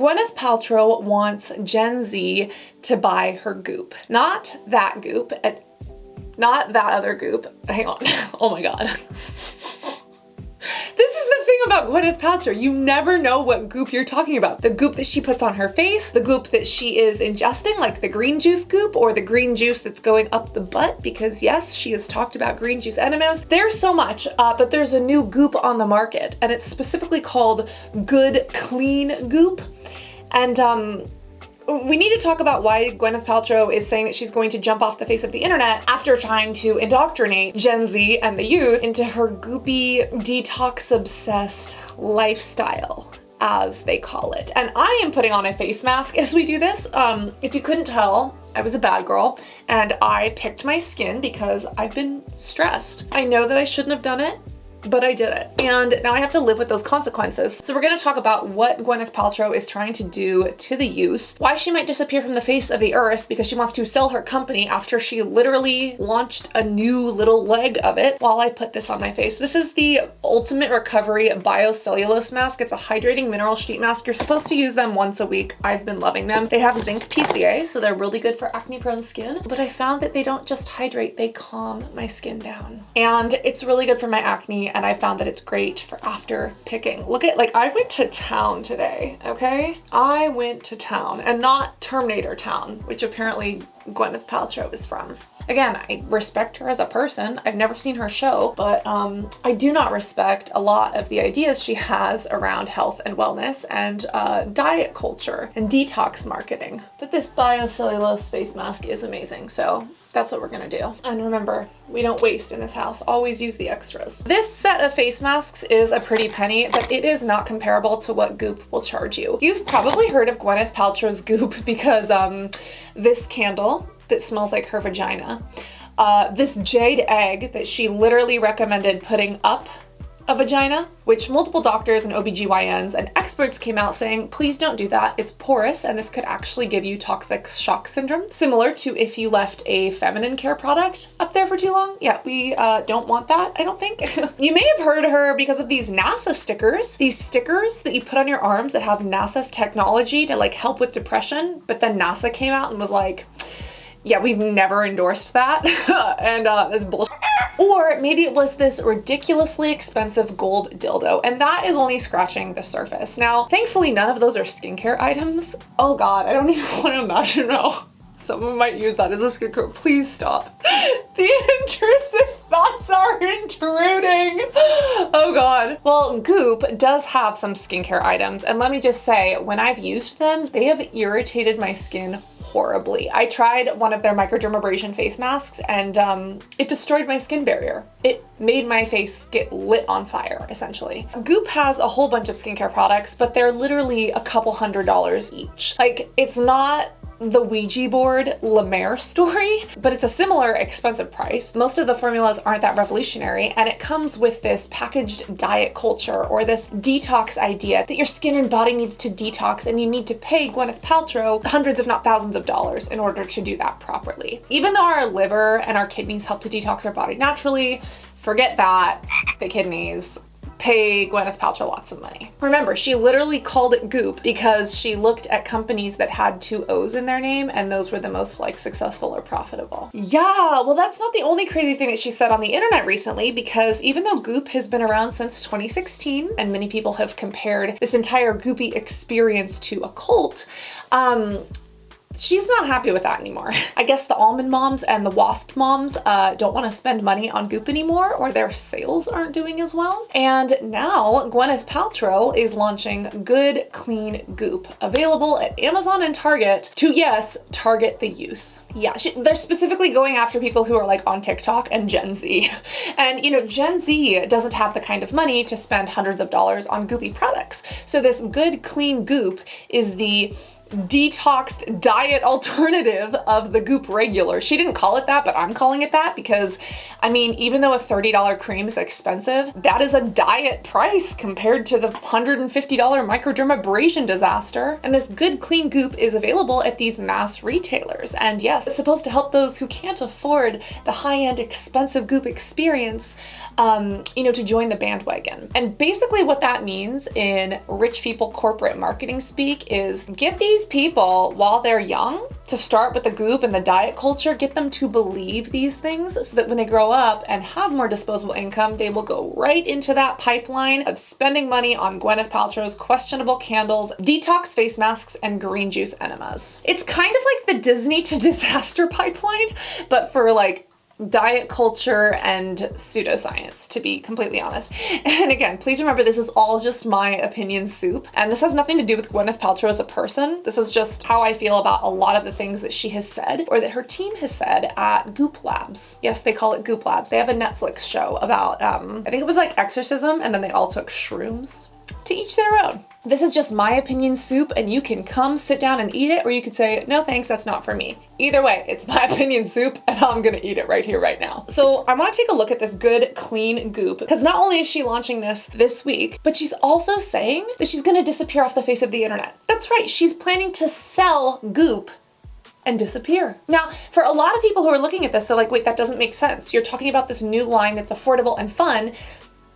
Gwyneth Paltrow wants Gen Z to buy her goop. Not that goop, not that other goop. Hang on. Oh my God. This is the thing about Gwyneth Paltrow. You never know what goop you're talking about. The goop that she puts on her face, the goop that she is ingesting, like the green juice goop, or the green juice that's going up the butt, because yes, she has talked about green juice enemas. There's so much, but there's a new goop on the market, and it's specifically called Good Clean Goop. And we need to talk about why Gwyneth Paltrow is saying that she's going to jump off the face of the internet after trying to indoctrinate Gen Z and the youth into her goopy, detox-obsessed lifestyle, as they call it. And I am putting on a face mask as we do this. If you couldn't tell, I was a bad girl and I picked my skin because I've been stressed. I know that I shouldn't have done it, but I did it. And now I have to live with those consequences. So we're gonna talk about what Gwyneth Paltrow is trying to do to the youth, why she might disappear from the face of the earth because she wants to sell her company after she literally launched a new little leg of it, while I put this on my face. This is the Ultimate Recovery Biocellulose Mask. It's a hydrating mineral sheet mask. You're supposed to use them once a week. I've been loving them. They have zinc PCA, so they're really good for acne-prone skin, but I found that they don't just hydrate, they calm my skin down. And it's really good for my acne, and I found that it's great for after picking. Look at, like, I went to town today, okay? I went to town, and not Terminator Town, which apparently Gwyneth Paltrow is from. Again, I respect her as a person. I've never seen her show, but I do not respect a lot of the ideas she has around health and wellness and diet culture and detox marketing. But this biocellulose face mask is amazing, so that's what we're gonna do. And remember, we don't waste in this house. Always use the extras. This set of face masks is a pretty penny, but it is not comparable to what Goop will charge you. You've probably heard of Gwyneth Paltrow's Goop because this candle that smells like her vagina, this jade egg that she literally recommended putting up a vagina, which multiple doctors and OBGYNs and experts came out saying, please don't do that. It's porous and this could actually give you toxic shock syndrome, similar to if you left a feminine care product up there for too long. Yeah, we don't want that, I don't think. You may have heard her because of these NASA stickers, these stickers that you put on your arms that have NASA's technology to like help with depression, but then NASA came out and was like, yeah, we've never endorsed that, and that's bullshit. Or maybe it was this ridiculously expensive gold dildo, and that is only scratching the surface. Now, thankfully, none of those are skincare items. Oh God, I don't even want to imagine how someone might use that as a skincare. Please stop. The intrusive thoughts are intruding. Oh God. Well, Goop does have some skincare items, and let me just say, when I've used them, they have irritated my skin horribly. I tried one of their microdermabrasion face masks and it destroyed my skin barrier. It made my face get lit on fire, essentially. Goop has a whole bunch of skincare products, but they're literally a couple $100s each. Like, it's not the Ouija board La Mer story, but it's a similar expensive price. Most of the formulas aren't that revolutionary, and it comes with this packaged diet culture or this detox idea that your skin and body needs to detox, and you need to pay Gwyneth Paltrow hundreds if not thousands of dollars in order to do that properly. Even though our liver and our kidneys help to detox our body naturally, forget that, the kidneys. Pay Gwyneth Paltrow lots of money. Remember, she literally called it Goop because she looked at companies that had 2 O's in their name, and those were the most like successful or profitable. Yeah, well, that's not the only crazy thing that she said on the internet recently, because even though Goop has been around since 2016 and many people have compared this entire Goopy experience to a cult, she's not happy with that anymore. I guess the almond moms and the wasp moms don't want to spend money on Goop anymore, or their sales aren't doing as well. And now Gwyneth Paltrow is launching Good Clean Goop, available at Amazon and Target to, yes, target the youth. Yeah, they're specifically going after people who are like on TikTok and Gen Z. And you know, Gen Z doesn't have the kind of money to spend hundreds of dollars on goopy products. So this Good Clean Goop is the detoxed diet alternative of the Goop regular. She didn't call it that, but I'm calling it that because, I mean, even though a $30 cream is expensive, that is a diet price compared to the $150 microdermabrasion disaster. And this good clean Goop is available at these mass retailers. And yes, it's supposed to help those who can't afford the high-end expensive Goop experience, to join the bandwagon. And basically what that means in rich people corporate marketing speak is get these people while they're young to start with the Goop and the diet culture, get them to believe these things so that when they grow up and have more disposable income, they will go right into that pipeline of spending money on Gwyneth Paltrow's questionable candles, detox face masks, and green juice enemas. It's kind of like the Disney to disaster pipeline, but for like diet culture and pseudoscience, to be completely honest. And again, please remember this is all just my opinion soup, and this has nothing to do with Gwyneth Paltrow as a person. This is just how I feel about a lot of the things that she has said or that her team has said at Goop Labs. Yes, they call it Goop Labs. They have a Netflix show about, I think it was like exorcism, and then they all took shrooms. To each their own. This is just my opinion soup, and you can come sit down and eat it, or you could say, no thanks, that's not for me. Either way, it's my opinion soup, and I'm gonna eat it right here, right now. So I wanna take a look at this good, clean Goop, because not only is she launching this week, but she's also saying that she's gonna disappear off the face of the internet. That's right, she's planning to sell Goop and disappear. Now, for a lot of people who are looking at this, they're like, wait, that doesn't make sense. You're talking about this new line that's affordable and fun,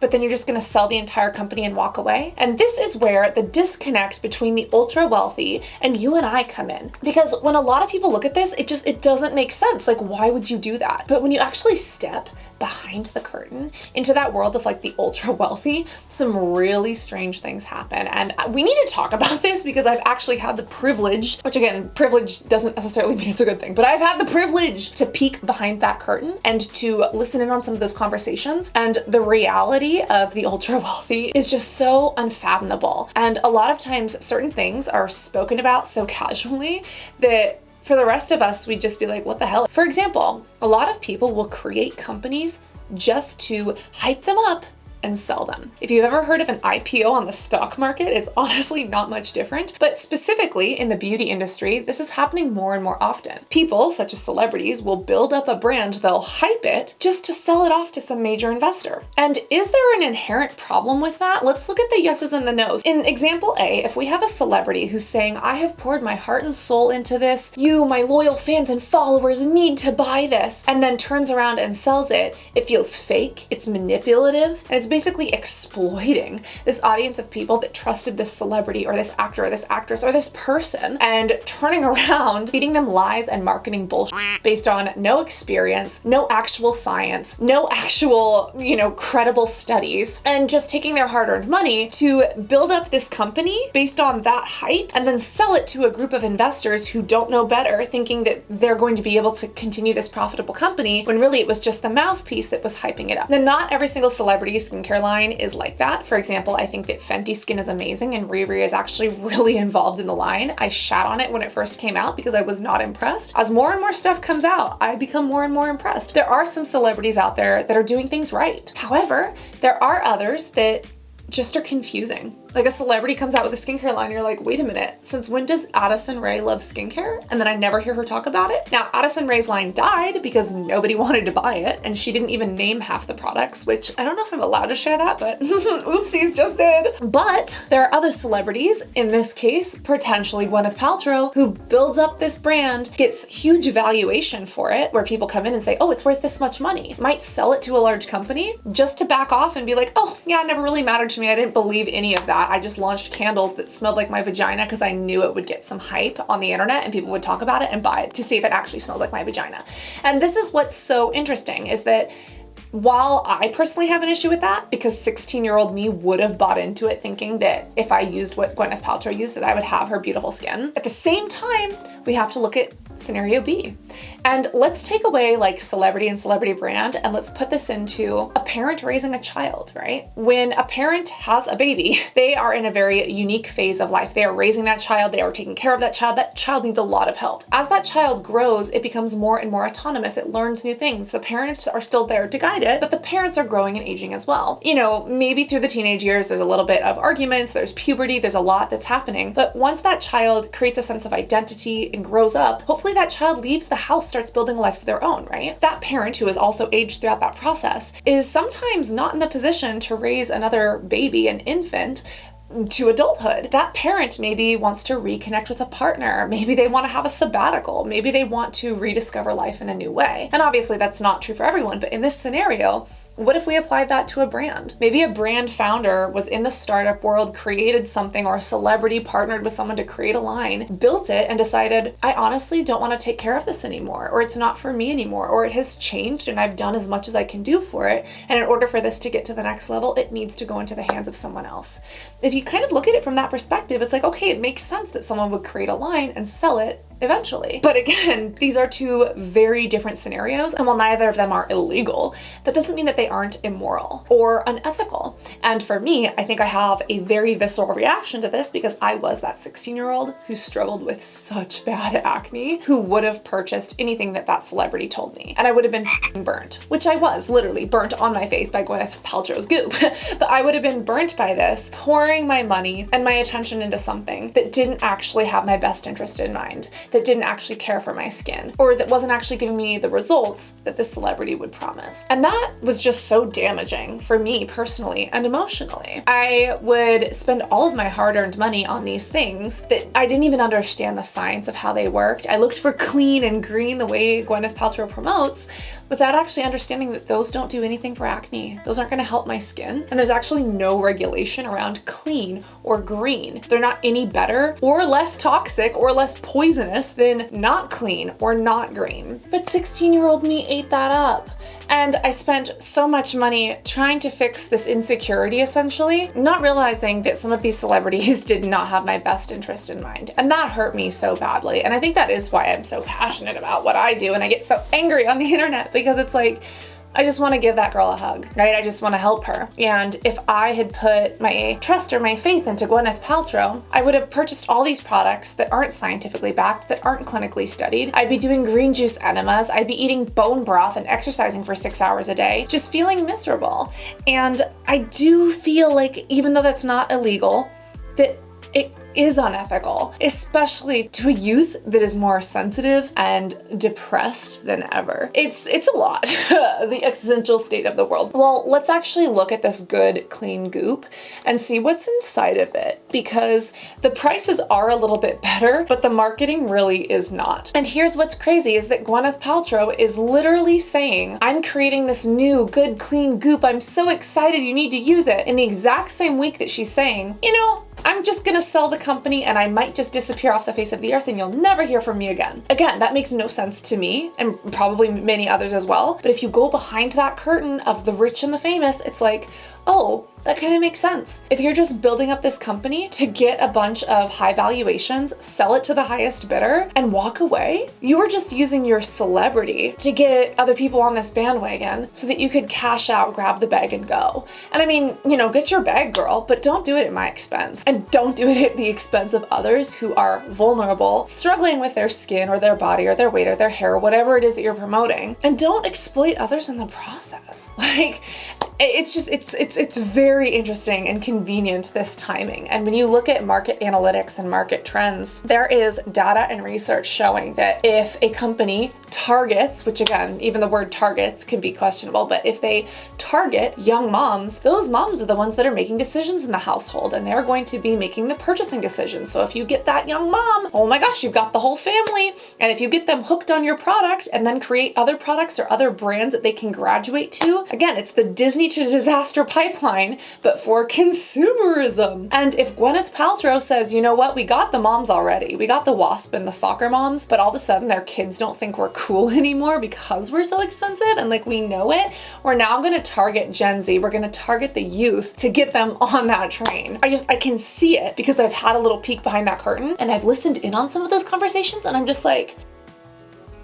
but then you're just gonna sell the entire company and walk away? And this is where the disconnect between the ultra wealthy and you and I come in. Because when a lot of people look at this, it doesn't make sense. Like, why would you do that? But when you actually step behind the curtain into that world of like the ultra wealthy, some really strange things happen. And we need to talk about this because I've actually had the privilege, which again, privilege doesn't necessarily mean it's a good thing, but I've had the privilege to peek behind that curtain and to listen in on some of those conversations. And the reality of the ultra wealthy is just so unfathomable. And a lot of times certain things are spoken about so casually that for the rest of us, we'd just be like, what the hell? For example, a lot of people will create companies just to hype them up and sell them. If you've ever heard of an IPO on the stock market, it's honestly not much different. But specifically in the beauty industry, this is happening more and more often. People, such as celebrities, will build up a brand, they'll hype it just to sell it off to some major investor. And is there an inherent problem with that? Let's look at the yeses and the nos. In example A, if we have a celebrity who's saying, I have poured my heart and soul into this, you, my loyal fans and followers, need to buy this, and then turns around and sells it, it feels fake, it's manipulative, and it's basically exploiting this audience of people that trusted this celebrity or this actor or this actress or this person and turning around, feeding them lies and marketing bullshit based on no experience, no actual science, no actual, credible studies, and just taking their hard-earned money to build up this company based on that hype and then sell it to a group of investors who don't know better, thinking that they're going to be able to continue this profitable company when really it was just the mouthpiece that was hyping it up. Now, not every single celebrity skincare line is like that. For example, I think that Fenty Skin is amazing and Riri is actually really involved in the line. I shat on it when it first came out because I was not impressed. As more and more stuff comes out, I become more and more impressed. There are some celebrities out there that are doing things right. However, there are others that just are confusing. Like a celebrity comes out with a skincare line, you're like, wait a minute, since when does Addison Rae love skincare? And then I never hear her talk about it. Now, Addison Rae's line died because nobody wanted to buy it, and she didn't even name half the products, which I don't know if I'm allowed to share that, but oopsies, just did. But there are other celebrities, in this case, potentially Gwyneth Paltrow, who builds up this brand, gets huge valuation for it, where people come in and say, oh, it's worth this much money. Might sell it to a large company just to back off and be like, oh, yeah, it never really mattered to me. I didn't believe any of that. I just launched candles that smelled like my vagina because I knew it would get some hype on the internet and people would talk about it and buy it to see if it actually smells like my vagina. And this is what's so interesting is that while I personally have an issue with that, because 16-year-old me would have bought into it thinking that if I used what Gwyneth Paltrow used, that I would have her beautiful skin. At the same time, we have to look at scenario B. And let's take away like celebrity and celebrity brand, and let's put this into a parent raising a child, right? When a parent has a baby, they are in a very unique phase of life. They are raising that child, they are taking care of that child. That child needs a lot of help. As that child grows, it becomes more and more autonomous. It learns new things. The parents are still there to guide it, but the parents are growing and aging as well. You know, maybe through the teenage years, there's a little bit of arguments, there's puberty, there's a lot that's happening. But once that child creates a sense of identity and grows up, hopefully that child leaves the house, starts building a life of their own, right? That parent who has also aged throughout that process is sometimes not in the position to raise another baby, an infant, to adulthood. That parent maybe wants to reconnect with a partner. Maybe they want to have a sabbatical. Maybe they want to rediscover life in a new way. And obviously that's not true for everyone, but in this scenario, what if we applied that to a brand? Maybe a brand founder was in the startup world, created something, or a celebrity partnered with someone to create a line, built it, and decided, I honestly don't want to take care of this anymore, or it's not for me anymore, or it has changed and I've done as much as I can do for it. And in order for this to get to the next level, it needs to go into the hands of someone else. If you kind of look at it from that perspective, it's like, okay, it makes sense that someone would create a line and sell it eventually. But again, these are two very different scenarios, and while neither of them are illegal, that doesn't mean that they aren't immoral or unethical. And for me, I think I have a very visceral reaction to this because I was that 16-year-old who struggled with such bad acne, who would have purchased anything that that celebrity told me. And I would have been burnt, which I was literally burnt on my face by Gwyneth Paltrow's Goop. But I would have been burnt by this, pouring my money and my attention into something that didn't actually have my best interest in mind, that didn't actually care for my skin, or that wasn't actually giving me the results that the celebrity would promise. And that was just so damaging for me personally and emotionally. I would spend all of my hard-earned money on these things that I didn't even understand the science of how they worked. I looked for clean and green the way Gwyneth Paltrow promotes, without actually understanding that those don't do anything for acne. Those aren't gonna help my skin. And there's actually no regulation around clean or green. They're not any better or less toxic or less poisonous than not clean or not green. But 16-year-old me ate that up. And I spent so much money trying to fix this insecurity, essentially, not realizing that some of these celebrities did not have my best interest in mind. And that hurt me so badly. And I think that is why I'm so passionate about what I do. And I get so angry on the internet because it's like, I just want to give that girl a hug, right? I just want to help her. And if I had put my trust or my faith into Gwyneth Paltrow, I would have purchased all these products that aren't scientifically backed, that aren't clinically studied. I'd be doing green juice enemas. I'd be eating bone broth and exercising for 6 hours a day, just feeling miserable. And I do feel like, even though that's not illegal, that it is unethical, especially to a youth that is more sensitive and depressed than ever. It's a lot, the existential state of the world. Well, let's actually look at this good, clean goop and see what's inside of it, because the prices are a little bit better, but the marketing really is not. And here's what's crazy is that Gwyneth Paltrow is literally saying, I'm creating this new good, clean goop. I'm so excited, you need to use it. In the exact same week that she's saying, you know, I'm just gonna sell the company and I might just disappear off the face of the earth and you'll never hear from me again. Again, that makes no sense to me and probably many others as well. But if you go behind that curtain of the rich and the famous, it's like, oh, that kind of makes sense. If you're just building up this company to get a bunch of high valuations, sell it to the highest bidder, and walk away, you were just using your celebrity to get other people on this bandwagon so that you could cash out, grab the bag, and go. And I mean, you know, get your bag, girl, but don't do it at my expense. And don't do it at the expense of others who are vulnerable, struggling with their skin or their body or their weight or their hair, or whatever it is that you're promoting. And don't exploit others in the process. Like, it's very interesting and convenient, this timing. And when you look at market analytics and market trends, there is data and research showing that if a company targets, which again, even the word targets can be questionable, but if they target young moms, those moms are the ones that are making decisions in the household, and they're going to be making the purchasing decisions. So if you get that young mom, oh my gosh, you've got the whole family. And if you get them hooked on your product and then create other products or other brands that they can graduate to, again, it's the Disney to disaster pipeline, but for consumerism. And if Gwyneth Paltrow says, you know what, we got the moms already, we got the WASP and the soccer moms, but all of a sudden their kids don't think we're cool anymore because we're so expensive and like we know it, we're now going to target Gen Z, we're going to target the youth to get them on that train. I can see it because I've had a little peek behind that curtain and I've listened in on some of those conversations and I'm just like,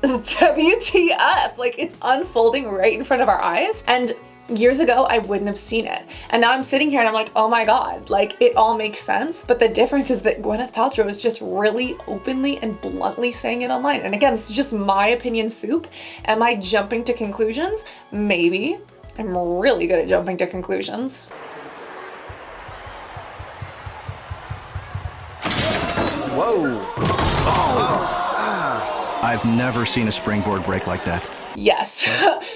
WTF? Like, it's unfolding right in front of our eyes. And years ago, I wouldn't have seen it. And now I'm sitting here and I'm like, oh my God, like it all makes sense. But the difference is that Gwyneth Paltrow is just really openly and bluntly saying it online. And again, it's just my opinion soup. Am I jumping to conclusions? Maybe. I'm really good at jumping to conclusions. Whoa. Oh. I've never seen a springboard break like that. Yes.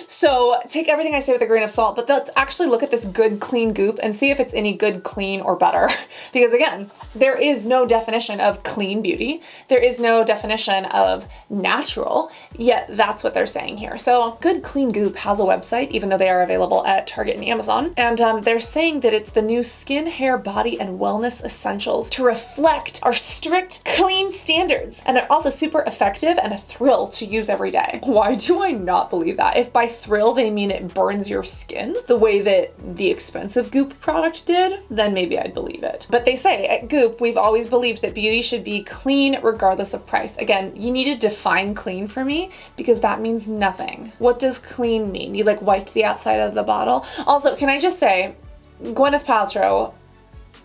So take everything I say with a grain of salt, but let's actually look at this good clean goop and see if it's any good, clean, or better. Because again, there is no definition of clean beauty. There is no definition of natural, yet that's what they're saying here. So good clean goop has a website, even though they are available at Target and Amazon. And they're saying that it's the new skin, hair, body, and wellness essentials to reflect our strict, clean standards. And they're also super effective and a thrill to use every day. Why do I not believe that? If by thrill they mean it burns your skin the way that the expensive Goop product did, then maybe I'd believe it. But they say at Goop, we've always believed that beauty should be clean regardless of price. Again, you need to define clean for me because that means nothing. What does clean mean? You like wiped the outside of the bottle? Also, can I just say, Gwyneth Paltrow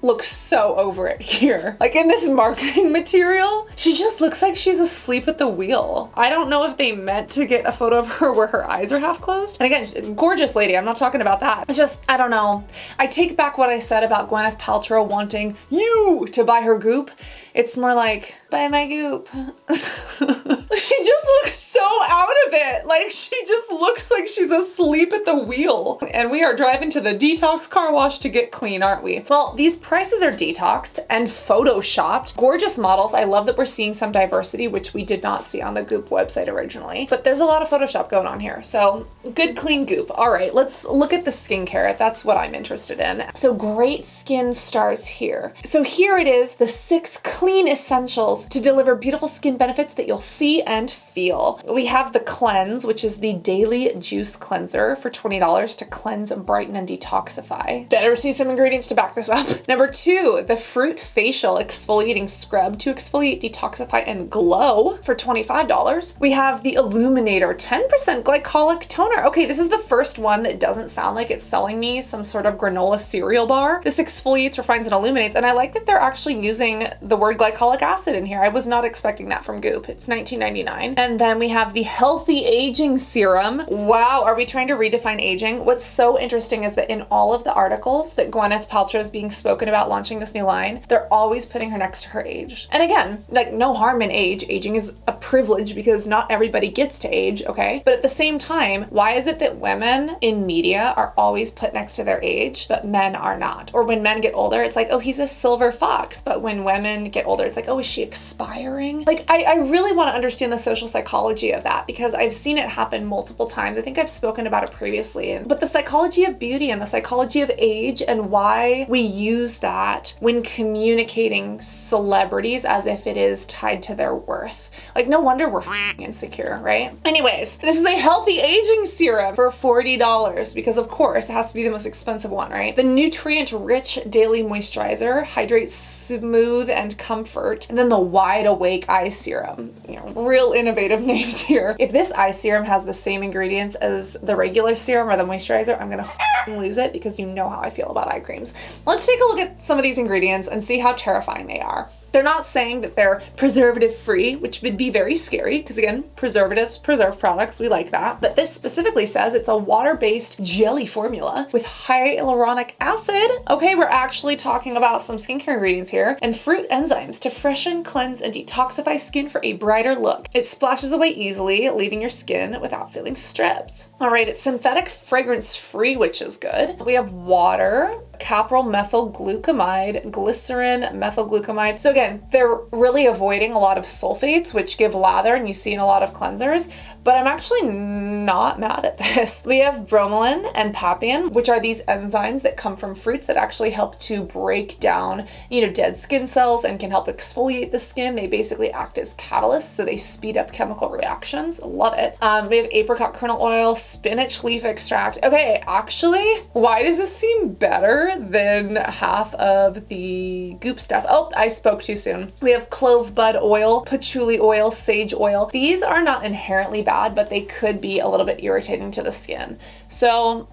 looks so over it here. Like in this marketing material, she just looks like she's asleep at the wheel. I don't know if they meant to get a photo of her where her eyes are half closed. And again, gorgeous lady, I'm not talking about that. It's just, I don't know. I take back what I said about Gwyneth Paltrow wanting you to buy her Goop. It's more like, buy my Goop. She just looks so out of it. Like she just looks like she's asleep at the wheel. And we are driving to the detox car wash to get clean, aren't we? Well, these prices are detoxed and photoshopped. Gorgeous models. I love that we're seeing some diversity, which we did not see on the Goop website originally. But there's a lot of Photoshop going on here. So good clean Goop. All right, let's look at the skincare. That's what I'm interested in. So great skin starts here. So here it is, the 6 clean essentials to deliver beautiful skin benefits that you'll see and feel. We have the cleanse, which is the daily juice cleanser for $20 to cleanse, brighten, and detoxify. Better see some ingredients to back this up. Number 2, the fruit facial exfoliating scrub to exfoliate, detoxify, and glow for $25. We have the illuminator 10% glycolic toner. Okay, this is the first one that doesn't sound like it's selling me some sort of granola cereal bar. This exfoliates, refines, and illuminates, and I like that they're actually using the word glycolic acid in here. I was not expecting that from Goop. It's $19.99. And then we have the healthy aging serum. Wow, are we trying to redefine aging? What's so interesting is that in all of the articles that Gwyneth Paltrow is being spoken about launching this new line, they're always putting her next to her age. And again, like no harm in age. Aging is a privilege because not everybody gets to age, okay? But at the same time, why is it that women in media are always put next to their age, but men are not? Or when men get older, it's like, oh, he's a silver fox. But when women get older, it's like, oh, is she expiring? Like, I really want to understand the social psychology of that because I've seen it happen multiple times. I think I've spoken about it previously. But the psychology of beauty and the psychology of age and why we use that when communicating celebrities as if it is tied to their worth. Like, no wonder we're insecure, right? Anyways, this is a healthy aging serum for $40 because, of course, it has to be the most expensive one, right? The nutrient-rich daily moisturizer hydrates smooth and comfort. And then the wide awake eye serum. You know, real innovative names here. If this eye serum has the same ingredients as the regular serum or the moisturizer, I'm gonna lose it because you know how I feel about eye creams. Let's take a look at some of these ingredients and see how terrifying they are. They're not saying that they're preservative free, which would be very scary because again, preservatives, preserved products, we like that. But this specifically says it's a water-based jelly formula with hyaluronic acid. Okay, we're actually talking about some skincare ingredients here and fruit enzymes to freshen, cleanse, and detoxify skin for a brighter look. It splashes away easily, leaving your skin without feeling stripped. All right, it's synthetic fragrance free, which is good. We have water, capryl methyl glucamide, glycerin methyl glucamide. So again, they're really avoiding a lot of sulfates, which give lather and you see in a lot of cleansers, but I'm actually not mad at this. We have bromelain and papain, which are these enzymes that come from fruits that actually help to break down, you know, dead skin cells and can help exfoliate the skin. They basically act as catalysts, so they speed up chemical reactions. Love it. We have apricot kernel oil, spinach leaf extract. Okay, actually, why does this seem better better than half of the Goop stuff. Oh, I spoke too soon. We have clove bud oil, patchouli oil, sage oil. These are not inherently bad, but they could be a little bit irritating to the skin. So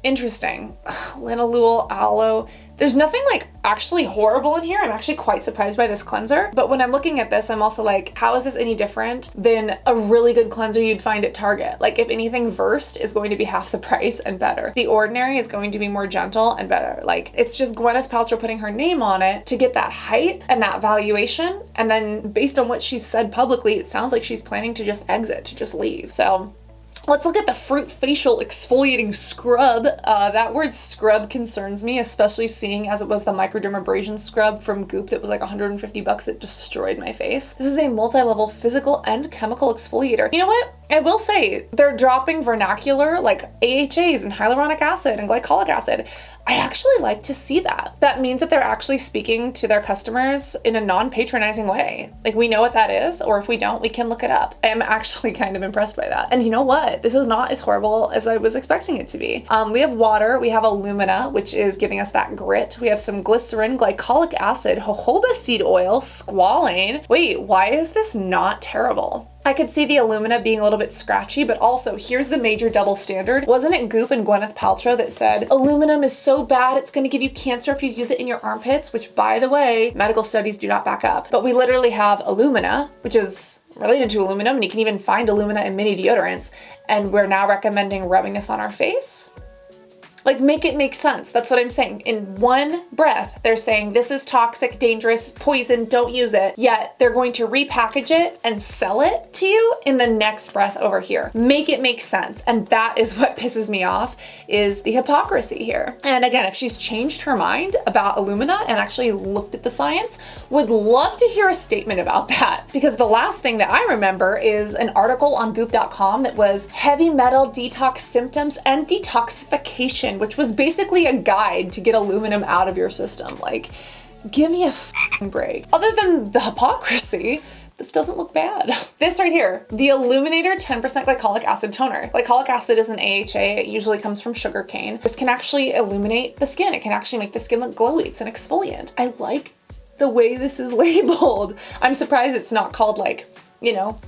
interesting. Linalool, aloe. There's nothing like actually horrible in here. I'm actually quite surprised by this cleanser. But when I'm looking at this, I'm also like, how is this any different than a really good cleanser you'd find at Target? Like if anything, Versed is going to be half the price and better. The Ordinary is going to be more gentle and better. Like it's just Gwyneth Paltrow putting her name on it to get that hype and that valuation. And then based on what she's said publicly, it sounds like she's planning to just exit, to just leave. So let's look at the Fruit Facial Exfoliating Scrub. That word scrub concerns me, especially seeing as it was the microdermabrasion scrub from Goop that was like 150 bucks that destroyed my face. This is a multi-level physical and chemical exfoliator. You know what? I will say they're dropping vernacular like AHAs and hyaluronic acid and glycolic acid. I actually like to see that. That means that they're actually speaking to their customers in a non-patronizing way. Like we know what that is, or if we don't, we can look it up. I am actually kind of impressed by that. And you know what? This is not as horrible as I was expecting it to be. We have water, we have alumina, which is giving us that grit. We have some glycerin, glycolic acid, jojoba seed oil, squalane. Wait, why is this not terrible? I could see the alumina being a little bit scratchy, but also here's the major double standard. Wasn't it Goop and Gwyneth Paltrow that said aluminum is so bad it's going to give you cancer if you use it in your armpits, which by the way, medical studies do not back up. But we literally have alumina, which is related to aluminum, and you can even find alumina in mini deodorants, and we're now recommending rubbing this on our face? Like, make it make sense. That's what I'm saying. In one breath, they're saying this is toxic, dangerous, poison, don't use it. Yet they're going to repackage it and sell it to you in the next breath over here. Make it make sense. And that is what pisses me off, is the hypocrisy here. And again, if she's changed her mind about alumina and actually looked at the science, would love to hear a statement about that. Because the last thing that I remember is an article on goop.com that was heavy metal detox symptoms and detoxification, which was basically a guide to get aluminum out of your system. Like, give me a f***ing break. Other than the hypocrisy, this doesn't look bad. This right here, the Illuminator 10% glycolic acid toner. Glycolic acid is an AHA. It usually comes from sugar cane. This can actually illuminate the skin. It can actually make the skin look glowy. It's an exfoliant. I like the way this is labeled. I'm surprised it's not called like, you know,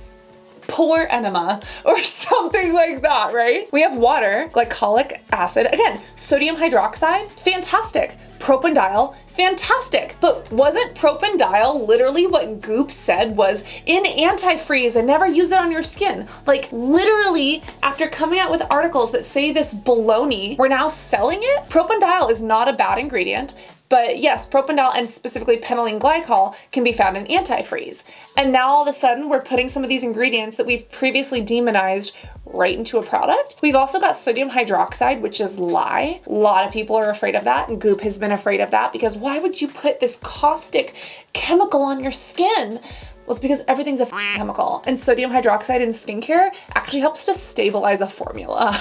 pore enema or something like that, right? We have water, glycolic acid, again, sodium hydroxide, fantastic. Propanediol, fantastic. But wasn't propanediol literally what Goop said was in antifreeze and never use it on your skin? Like literally, after coming out with articles that say this baloney, we're now selling it? Propanediol is not a bad ingredient. But yes, propanediol and specifically penylene glycol can be found in antifreeze. And now all of a sudden we're putting some of these ingredients that we've previously demonized right into a product. We've also got sodium hydroxide, which is lye. A lot of people are afraid of that, and Goop has been afraid of that because why would you put this caustic chemical on your skin? Well, it's because everything's a chemical, and sodium hydroxide in skincare actually helps to stabilize a formula.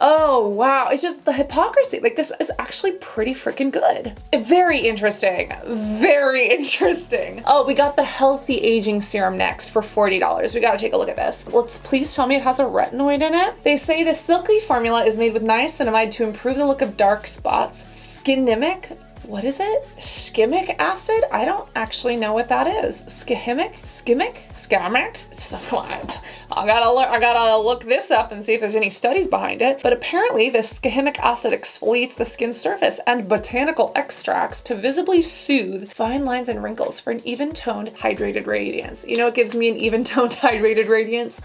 Oh, wow. It's just the hypocrisy. Like, this is actually pretty freaking good. Very interesting. Very interesting. Oh, we got the Healthy Aging Serum next for $40. We gotta take a look at this. Let's please tell me it has a retinoid in it. They say the silky formula is made with niacinamide to improve the look of dark spots. Skimic? What is it? Skimic acid? I don't actually know what that is. Skimic? I gotta look this up and see if there's any studies behind it. But apparently the skimic acid exfoliates the skin surface and botanical extracts to visibly soothe fine lines and wrinkles for an even-toned, hydrated radiance. You know what gives me an even-toned, hydrated radiance?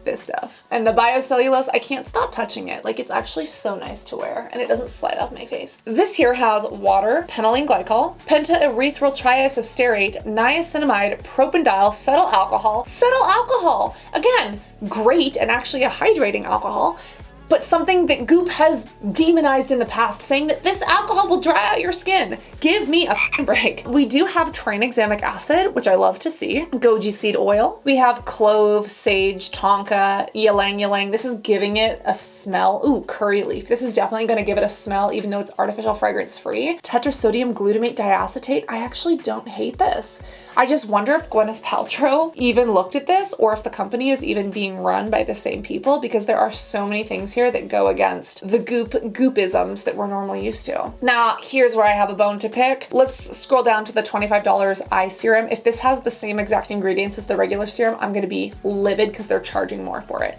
This stuff. And the biocellulose, I can't stop touching it. Like, it's actually so nice to wear and it doesn't slide off my face. This here has water, penylene glycol, pentaerythryl triisosterate, niacinamide, propanediol, cetyl alcohol. Cetyl alcohol, again, great and actually a hydrating alcohol, but something that Goop has demonized in the past, saying that this alcohol will dry out your skin. Give me a break. We do have tranexamic acid, which I love to see. Goji seed oil. We have clove, sage, tonka, ylang ylang. This is giving it a smell. Ooh, curry leaf. This is definitely gonna give it a smell, even though it's artificial fragrance free. Tetrasodium glutamate diacetate. I actually don't hate this. I just wonder if Gwyneth Paltrow even looked at this or if the company is even being run by the same people, because there are so many things here that go against the goopisms that we're normally used to. Now, here's where I have a bone to pick. Let's scroll down to the $25 eye serum. If this has the same exact ingredients as the regular serum, I'm gonna be livid because they're charging more for it.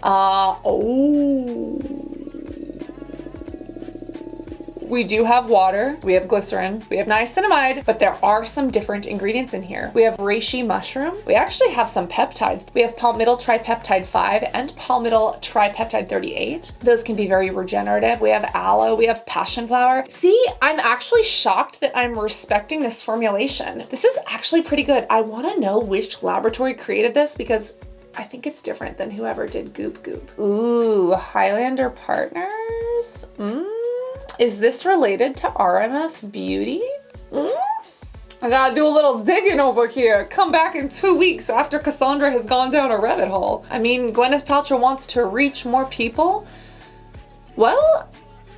We do have water, we have glycerin, we have niacinamide, but there are some different ingredients in here. We have reishi mushroom. We actually have some peptides. We have palmityl tripeptide 5 and palmityl tripeptide 38. Those can be very regenerative. We have aloe, we have passion flower. See, I'm actually shocked that I'm respecting this formulation. This is actually pretty good. I wanna know which laboratory created this because I think it's different than whoever did Goop Goop. Ooh, Highlander Partners? Is this related to RMS Beauty? I gotta do a little digging over here. Come back in 2 weeks after Cassandra has gone down a rabbit hole. I mean, Gwyneth Paltrow wants to reach more people. Well,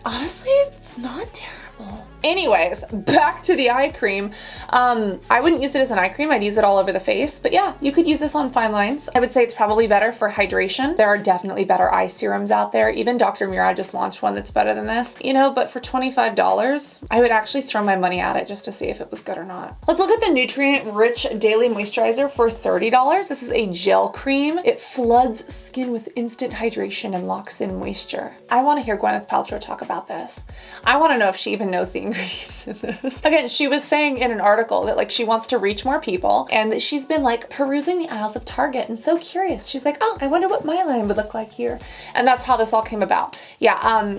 honestly, it's not terrible. Anyways, back to the eye cream. I wouldn't use it as an eye cream. I'd use it all over the face. But yeah, you could use this on fine lines. I would say it's probably better for hydration. There are definitely better eye serums out there. Even Dr. Murad just launched one that's better than this. You know, but for $25, I would actually throw my money at it just to see if it was good or not. Let's look at the nutrient-rich daily moisturizer for $30. This is a gel cream. It floods skin with instant hydration and locks in moisture. I want to hear Gwyneth Paltrow talk about this. I want to know if she even knows the ingredients in this. Again, she was saying in an article that like she wants to reach more people and that she's been like perusing the aisles of Target and so curious. She's like, oh, I wonder what my line would look like here. And that's how this all came about. Yeah,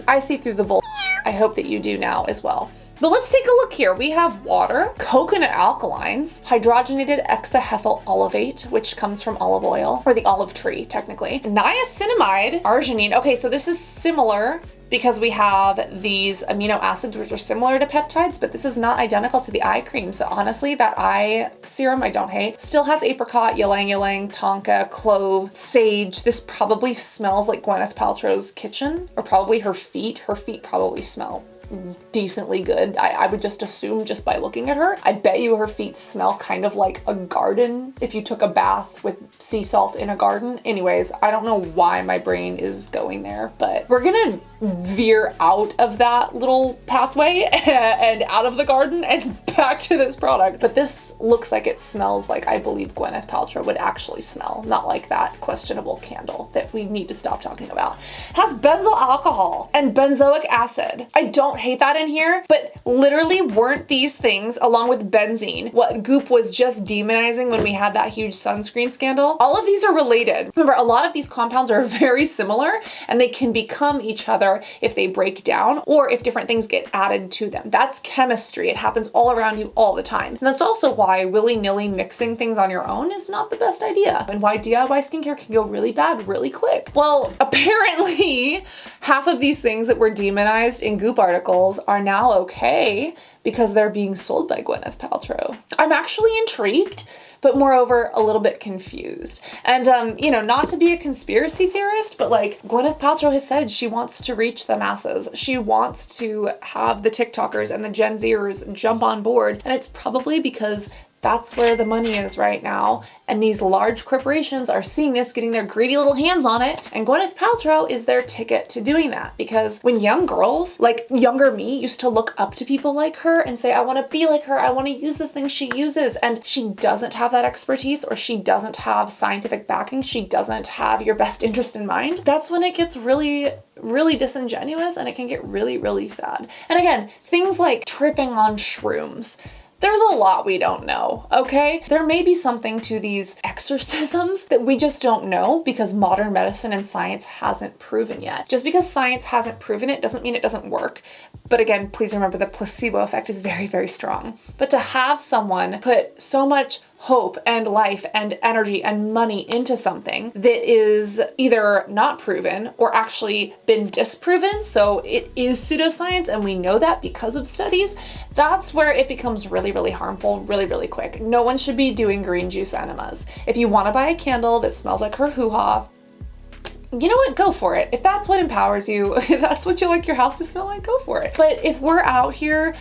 I see through the bull. I hope that you do now as well. But let's take a look here. We have water, coconut alkalines, hydrogenated hexaethyl olivate, which comes from olive oil, or the olive tree, technically. Niacinamide, arginine. Okay, so this is similar because we have these amino acids which are similar to peptides, but this is not identical to the eye cream. So honestly, that eye serum I don't hate. Still has apricot, ylang ylang, tonka, clove, sage. This probably smells like Gwyneth Paltrow's kitchen, or probably her feet. Her feet probably smell decently good. I would just assume just by looking at her. I bet you her feet smell kind of like a garden if you took a bath with sea salt in a garden. Anyways, I don't know why my brain is going there, but we're gonna veer out of that little pathway and out of the garden and back to this product. But this looks like it smells like I believe Gwyneth Paltrow would actually smell, not like that questionable candle that we need to stop talking about. It has benzyl alcohol and benzoic acid. I don't hate that in here, but literally weren't these things along with benzene what Goop was just demonizing when we had that huge sunscreen scandal? All of these are related. Remember, a lot of these compounds are very similar and they can become each other if they break down or if different things get added to them. That's chemistry. It happens all around you all the time. And that's also why willy-nilly mixing things on your own is not the best idea and why DIY skincare can go really bad really quick. Well, apparently half of these things that were demonized in Goop articles are now okay because they're being sold by Gwyneth Paltrow. I'm actually intrigued, but moreover, a little bit confused. And, you know, not to be a conspiracy theorist, but like Gwyneth Paltrow has said she wants to reach the masses. She wants to have the TikTokers and the Gen Zers jump on board. And it's probably because that's where the money is right now. And these large corporations are seeing this, getting their greedy little hands on it. And Gwyneth Paltrow is their ticket to doing that. Because when young girls, like younger me, used to look up to people like her and say, I want to be like her. I want to use the things she uses. And she doesn't have that expertise, or she doesn't have scientific backing. She doesn't have your best interest in mind. That's when it gets really disingenuous and it can get really, really sad. And again, things like tripping on shrooms. There's a lot we don't know, okay? There may be something to these exorcisms that we just don't know because modern medicine and science hasn't proven yet. Just because science hasn't proven it doesn't mean it doesn't work. But again, please remember the placebo effect is very, very strong. But to have someone put so much hope and life and energy and money into something that is either not proven or actually been disproven, so it is pseudoscience and we know that because of studies, that's where it becomes really, really harmful really, really quick. No one should be doing green juice enemas. If you want to buy a candle that smells like her hoo-ha, you know what, go for it. If that's what empowers you, if that's what you like your house to smell like, go for it. But if we're out here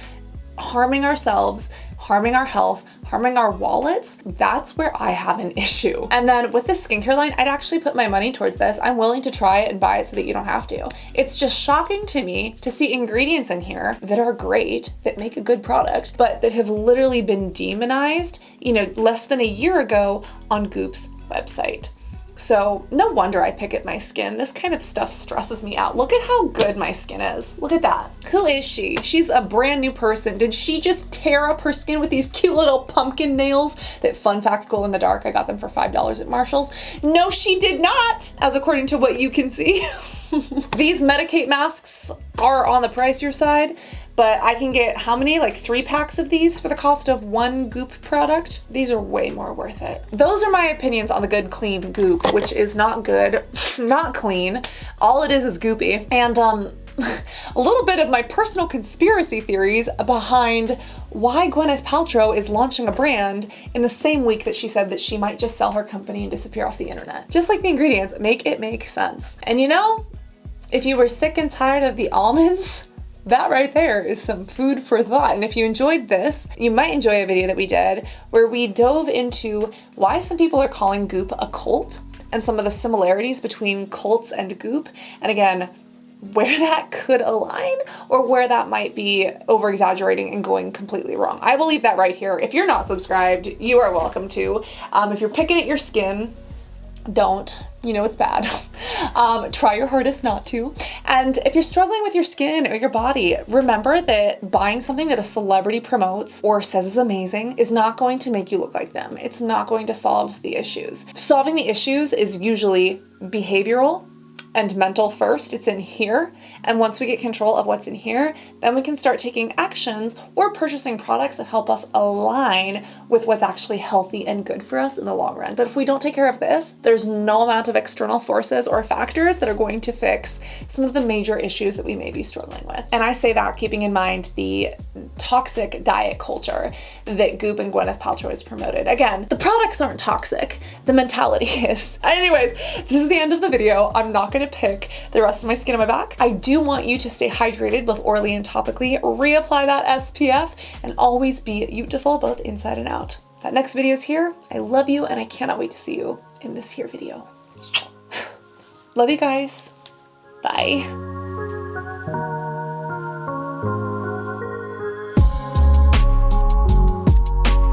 harming ourselves, harming our health, harming our wallets, that's where I have an issue. And then with the skincare line, I'd actually put my money towards this. I'm willing to try it and buy it so that you don't have to. It's just shocking to me to see ingredients in here that are great, that make a good product, but that have literally been demonized, you know, less than a year ago on Goop's website. So no wonder I pick at my skin. This kind of stuff stresses me out. Look at how good my skin is. Look at that. Who is she? She's a brand new person. Did she just tear up her skin with these cute little pumpkin nails that, fun fact, glow in the dark? I got them for $5 at Marshall's. No, she did not, as according to what you can see. These Medicate masks are on the pricier side, but I can get how many? Like 3 packs of these for the cost of 1 Goop product. These are way more worth it. Those are my opinions on the good clean Goop, which is not good, not clean. All it is goopy. And a little bit of my personal conspiracy theories behind why Gwyneth Paltrow is launching a brand in the same week that she said that she might just sell her company and disappear off the internet. Just like the ingredients, make it make sense. And you know, if you were sick and tired of the almonds, that right there is some food for thought. And if you enjoyed this, you might enjoy a video that we did where we dove into why some people are calling Goop a cult and some of the similarities between cults and Goop. And again, where that could align or where that might be over exaggerating and going completely wrong. I will leave that right here. If you're not subscribed, you are welcome to. If you're picking at your skin, don't. You know it's bad. Try your hardest not to. And if you're struggling with your skin or your body, remember that buying something that a celebrity promotes or says is amazing is not going to make you look like them. It's not going to solve the issues. Solving the issues is usually behavioral and mental first. It's in here. And once we get control of what's in here, then we can start taking actions or purchasing products that help us align with what's actually healthy and good for us in the long run. But if we don't take care of this, there's no amount of external forces or factors that are going to fix some of the major issues that we may be struggling with. And I say that keeping in mind the toxic diet culture that Goop and Gwyneth Paltrow has promoted. Again, the products aren't toxic, the mentality is. Anyways, this is the end of the video. I'm not gonna pick the rest of my skin on my back. I do want you to stay hydrated both orally and topically, reapply that SPF, and always be beautiful both inside and out. That next video is here. I love you and I cannot wait to see you in this here video. Love you guys. Bye.